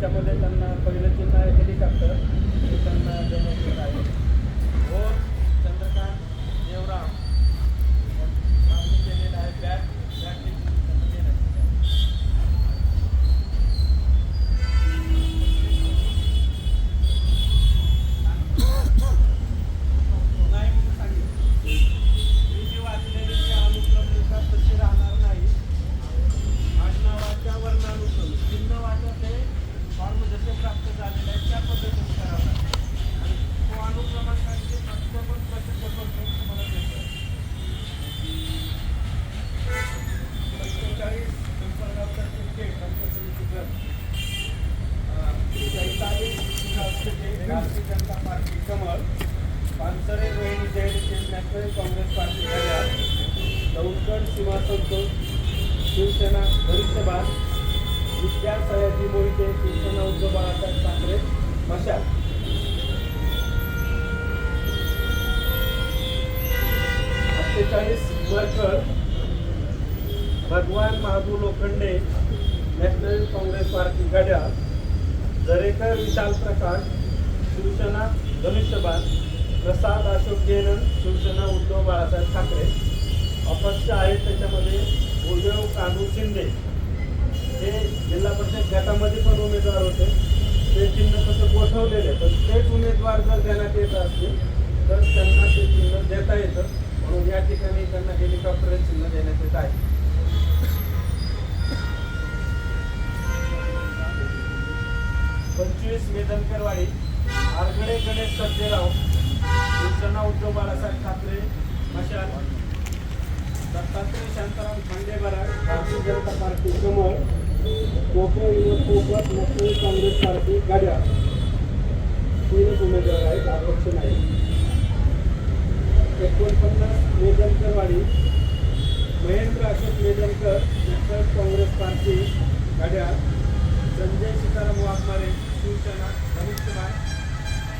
त्याच्यामध्ये त्यांना पहिलं चिन्ह आहे हेलिकॉप्टर, ते त्यांना देण्यात येत आहे. व चंद्रकांत देवराम मागणी केलेलं आहे बॅट देखील त्यांना देण्यात येत आहे. नाही म्हणून सांगितलं मी जी वाचलेली ती अनुक्रमणिका तशी राहणार नाही. आडनावाच्या वर्णानुक्रम चिन्ह वाचत ते फॉर्म जसे प्राप्त झालेले आहेत त्या पद्धतीने करावं लागतं आणि तो अनुक्रमांकांचे फक्त पण प्रसिद्ध करतो तुम्हाला देतो. 45 पिंपळगावचा क्रिकेट कंपनीची घर 45 भारतीय जनता पार्टी कमळ, पानसरे रोहिणी जयंती नॅशनल काँग्रेस पार्टी घड्याळ, लवकर सीमा संतोष शिवसेना धनुष्यबाण, विद्या सयाजी मोहिते शिवसेना उद्धव बाळासाहेब ठाकरे मशाल. 48 मरकळ भगवान महादू लोखंडे नॅशनल काँग्रेस पार्टी घड्याळ, दरेकर विशाल प्रकाश शिवसेना धनुष्यबाण, प्रसाद अशोक गेनन शिवसेना उद्धव बाळासाहेब ठाकरे. अपक्ष आहेत त्याच्यामध्ये उद्धव कानू शिंदे, हे जिल्हा परिषद गटामध्ये पण उमेदवार होते. ते चिन्ह कसं गोठवलेले, पण तेच उमेदवार जर देण्यात येत असतील तर त्यांना ते चिन्ह देता येतं. म्हणून या ठिकाणी त्यांना हेलिकॉप्टर चिन्ह देण्यात येत आहे. 25 मेदनकरवाडी आरगडे गणेश सर्जेराव शिवसेना उद्धव बाळासाहेब ठाकरे मशाल, दत्तात्रय शांताराम खांडेबराड भारतीय जनता पार्टी कमळ, कोकण पोपट नॅशनल काँग्रेस पार्टी घड्याळ. 3 उमेदवार आहेत, अपक्ष नाही. 49 मेदनकरवाडी महेंद्र अशोक मेदनकर नॅशनल काँग्रेस पार्टी घड्याळ, संजय सीताराम वाघमारे शिवसेना धनुष्यबाण,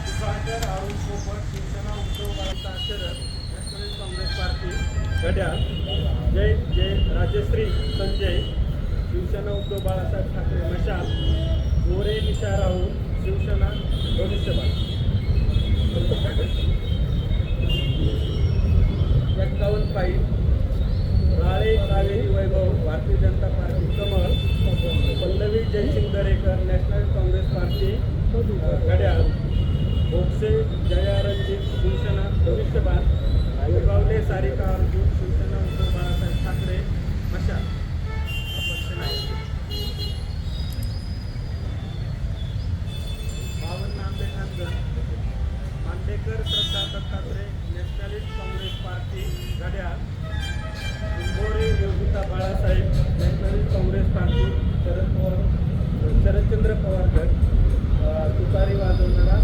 सुधाकर अरुण पोपट शिवसेना उद्धव बाळासाहेब शरद नॅशनल काँग्रेस पार्टी घड्याळ, जय राजश्री संजय शिवसेना उद्धव बाळासाहेब ठाकरे मशाल, गोरे निशा राहुल शिवसेना धनुष्यबाण. 51 पायी राळे कावेरी वैभव भारतीय जनता पार्टी कमळ, पल्लवी जयसिंग दरेकर नॅशनल काँग्रेस पार्टी घड्याळ, भोगसे जया रणजित शिवसेना धनुष्यबाण, गोगावले सारिका अर्जुन शिवसेना उद्धव बाळासाहेब ठाकरे मशाल. अपक्ष नाही. 52 आंबेठाणगण मांडेकर श्रद्धा दत्तात्रय नॅशनलिस्ट काँग्रेस पार्टी घड्याळ, इंबोरे योगिता बाळासाहेब नॅशनलिस्ट काँग्रेस पार्टी शरदचंद्र पवार गट, तुतारी वाजवणारा